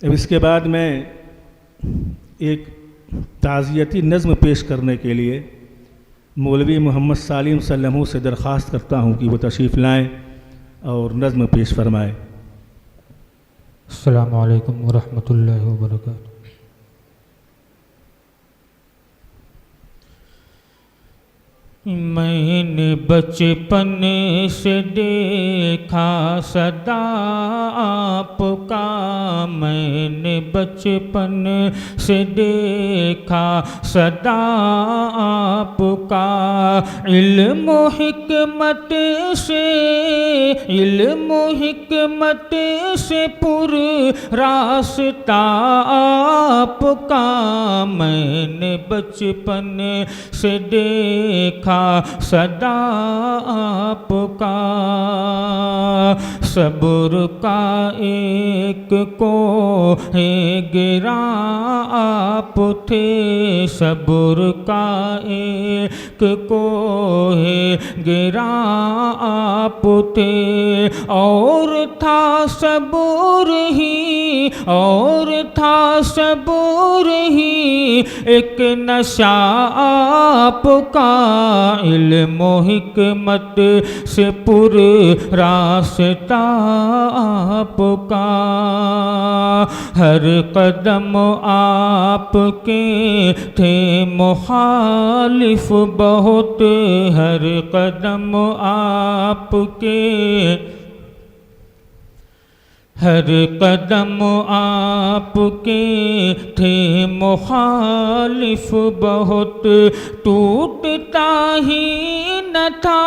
अब इसके बाद मैं एक ताज़ियती नज़्म पेश करने के लिए मौलवी मोहम्मद सालिम सल्लमू से दरख्वास्त करता हूँ कि वो तशरीफ़ लाएँ और नज़्म पेश फरमाएँ। अस्सलामु अलैकुम वरहमतुल्लाहि वबरकातुहू। मैंने बचपन से देखा सदा आपका, मैंने बचपन से देखा सदा आपका, इल्म हिकमत से, इल्म हिकमत से पुर रास्ता आपका, मैंने बचपन से देखा सदा आपका। सब्र का एक को है गिरा आप थे, सब्र का एक को है गिरा आप थे, और था सब्र ही, और था सब्र ही एक नशा आपका, इल्म हिकमत से पुर रास्ता आपका। हर कदम आपके थे मुखालिफ बहुत, हर कदम आपके, हर कदम आपके थे मुखालिफ बहुत, टूटता ही न था,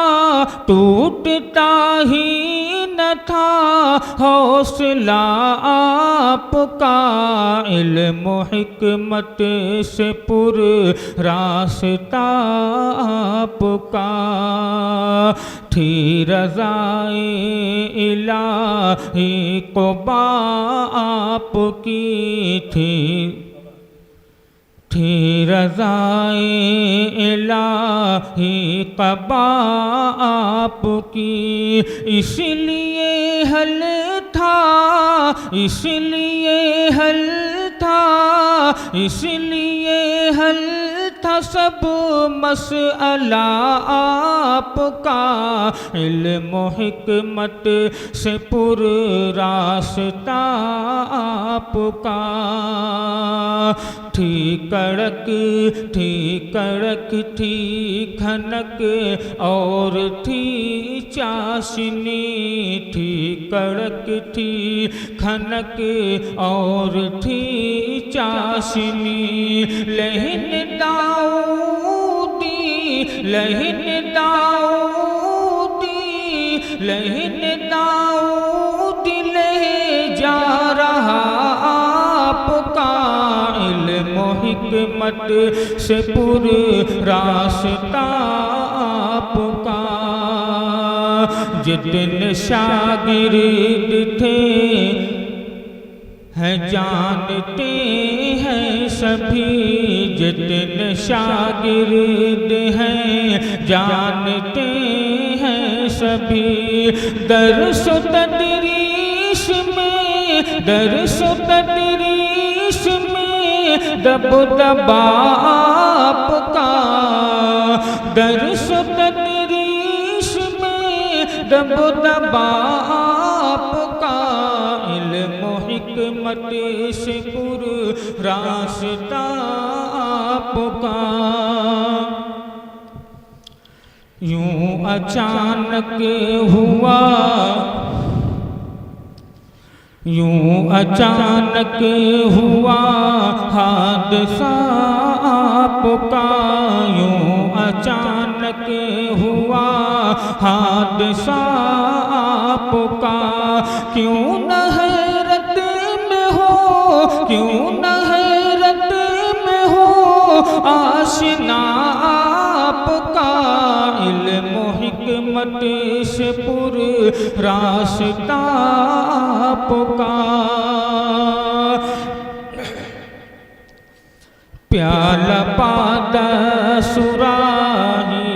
टूटता ही न था हौसला आपका, इल्म हिकमत से पुर रास्ता आपका। थी रज़ाए इलाही क़ुबा आपकी थी रज़ाए इलाही क़ुबा आपकी, इसलिए हल था, इसलिए हल था, इसलिए हल था सब मसअला आपका, इल्म हिकमत से पुर रास्ता आपका। थी कड़क, थी कड़क, थी खनक और थी चाशनी, थी कड़क, थी खनक और थी चाशनी, लहन दाऊदी, लहन दाऊदी, लहन दाऊदी ले जा रहा आपका, इल्म हिकमत से पुर रास्ता आपका। जितने शागिर्द थे हैं जानते हैं सभी, जितने शागिर्द हैं जानते हैं सभी, दर्स तदरीस में, दर्स तदरीस में दबदबा आपका, दर्स तदरीस में दबदबा आपका, इल्म हिकमत से पुर रास्ता आपका। यूं अचानक हुआ, यूं अचानक हुआ हादसा आपका, यूं अचानक हुआ हादसा आपका। क्यों न हैरत में हो, क्यों न हैरत में हो आशिना आपका, इल्म हिकमत से पुर रास्ता आपका। प्याला पादा सुराही,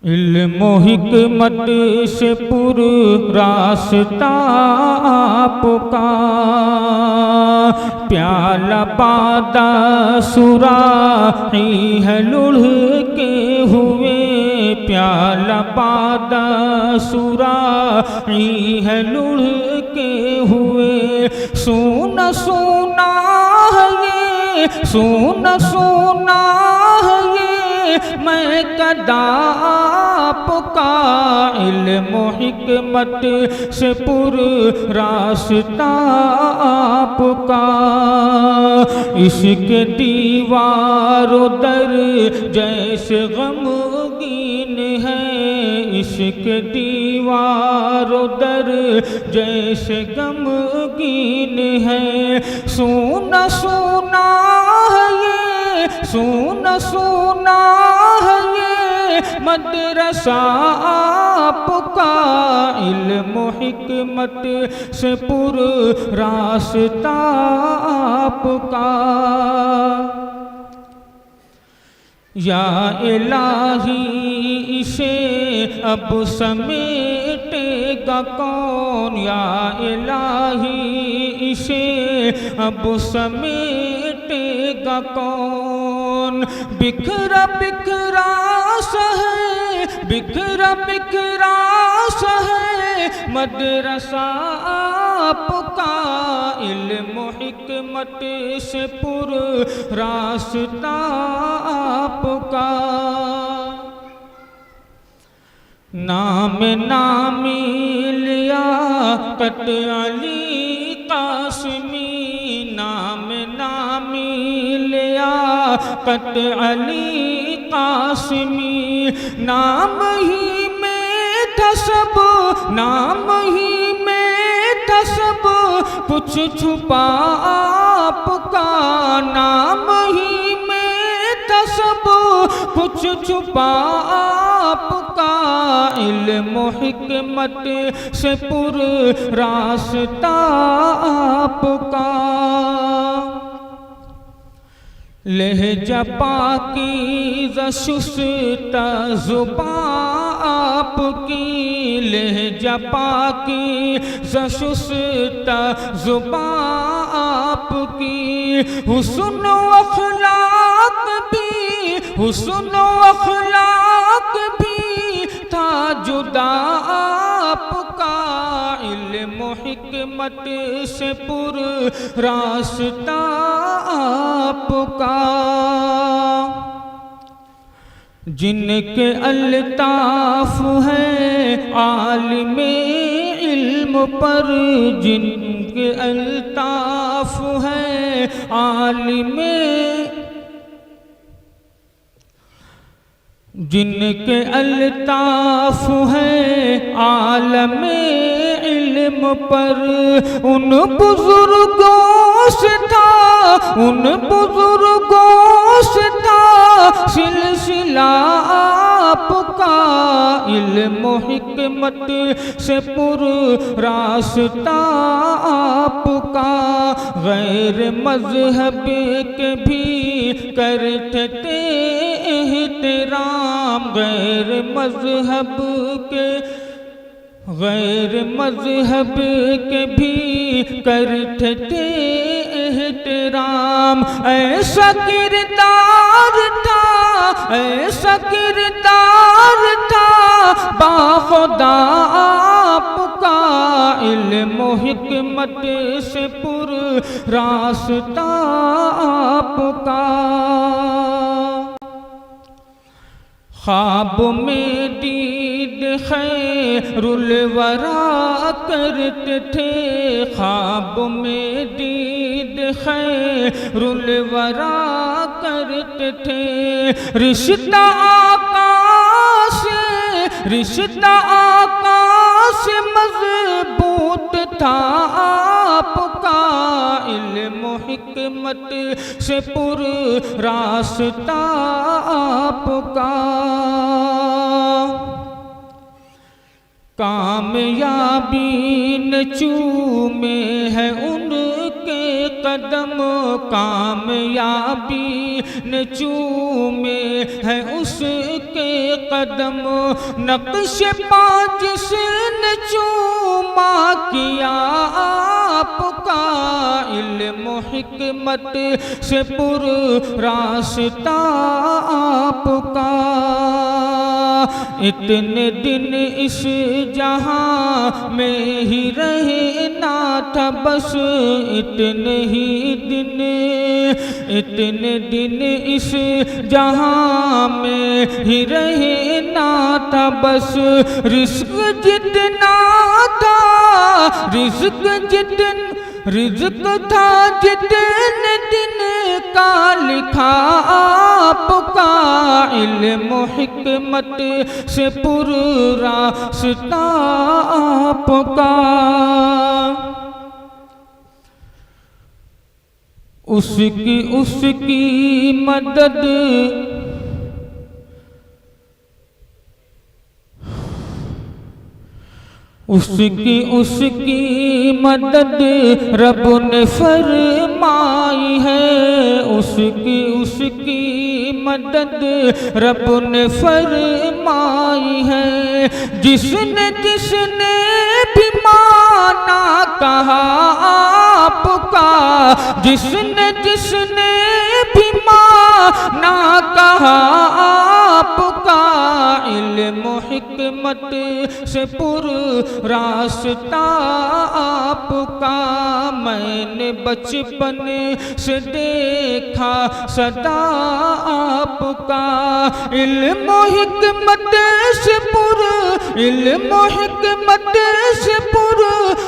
इल्म हिकमत से पुर रास्ता आपका, प्याला पादा सुराही है लुढ़के हुए, प्याला पादा सुराही है लुढ़के हुए। सोना सोना है ये, सोना सोना है ये मैं कदा आपका, इल्म हिकमत से पुर रास्ता आपका। इश्क दीवारो दर जैसे गमगीन है, इश्क दीवारो दर जैसे गमगीन है। सोना सोना है ये, सोना सोना है ये मदरसा आपका, इल्म हिकमत से पुर रास्ता आपका। या इलाही इसे अब समेटेगा कौन, या इलाही इसे अब समेटेगा कौन। बिखरा बिखरा सा है, बिखरा बिखरा सा है मदरसा आपका, इल्म हिकमत से पुर रास्ता आपका। नाम नामी लिया कत अली कासमी, नाम नामी लिया कत अली कासमी। नाम ही में था सब, नाम ही में था सब कुछ छुपा आपका, नाम ही में था सब कुछ छुपा आपका, इल्म हिकमत से पुर रास्ता आपका। लहजा पाकीज़ा शुस्ता ज़ुबान आपकी, लहजा पाकीज़ा शुस्ता ज़ुबान आपकी। हुस्न अखलाक भी, हुस्न अखलाक भी था जुदा आपका, इल्म हिकमत से पुर रास्ता आपका। जिनके अल्ताफ है आलिमे इल्म पर, जिनके अल्ताफ है आलिमे, जिनके अल्ताफ है आलमे इल्म पर। उन बुजुर्गों से था, उन बुजुर्गों से था सिलसिला आपका, इल्म हिकमत से पुर रास्ता आपका। गैर मजहब के भी करते थे एहतराम, गैर मजहब के, गैर मजहब के भी करते थे एहतराम। ऐसा किरदार था, ऐसा किरदार था बाखुदा आपका, इल्म हिकमत से पुर रास्ता आपका। ख्वाब में दीद खैरुल वरा करते थे, ख्वाब में दीद खैरुल वरा करते थे। रिश्ता आकाश, रिश्ता आकाश मजबूत था आपका, इल्म हिकमत से पुर रास्ता आपका। कामयाबी न चूमे है उनके कदम कामयाबी न चूमे है उसके कदम, नक्श पा जिसने चूमा किया आपका, इल्म हिकमत से पुर रास्ता आपका। इतने दिन इस जहां में ही रहना था बस, इतने दिन इस जहां में ही रहना था बस। रिस्क जितना था रिज़्क़ था जितने दिन का लिखा आपका, इल्म हिकमत से पुर रास्ता आपका। उसकी मदद उसकी मदद रब ने फरमाई है, उसकी मदद रब ने फरमाई है। जिसने भी माना कहा आपका, जिसने भी माना कहा आपका, इल्म हिकमत से पुर रास्ता आपका। मैंने बचपन से देखा सदा आपका, इल्म हिकमत से पुर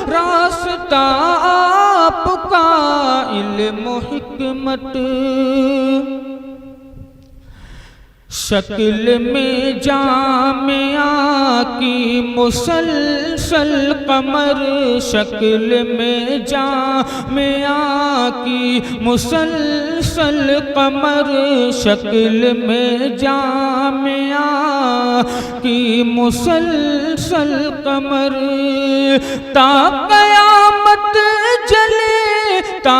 रास्ता आपका, इल्म हिकमत। शक्ल में जामिया की मुसलसल कमर, शक्ल में जामिया की मुसलसल कमर, शक्ल में जामिया की मुसलसल कमर। ता क़यामत जलेगा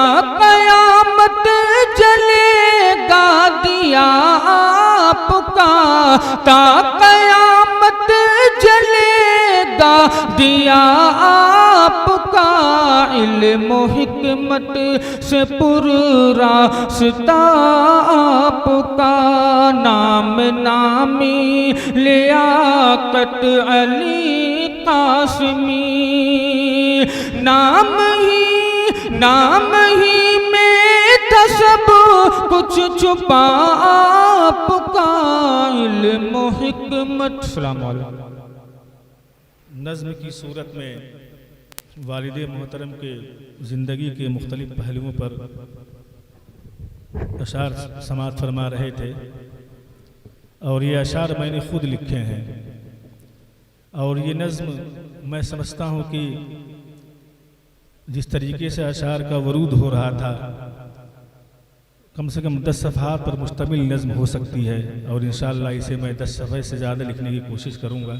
दिया आपका, ता क़यामत जलेगा दिया आपका, इल्म हिकमत से पुर रास्ता आपका। नाम नामी लियाकत अली कासमी, नाम ही में था सब कुछ छुपा आपका, इल्म हिकमत। अस्सलाम वालेकुम। नज़्म की सूरत में वालिद मोहतरम के ज़िंदगी के मुख्तलिफ़ पहलुओं पर अशार समाअत फरमा रहे थे, और ये अशार मैंने ख़ुद लिखे हैं। और ये नज़्म मैं समझता हूँ कि जिस तरीके से अशार का वरूद हो रहा था, कम से कम 10 सफ़हात पर मुश्तमिल नज़्म हो सकती है, और इंशाअल्लाह इसे मैं 10 सफ़े से ज़्यादा लिखने की कोशिश करूँगा।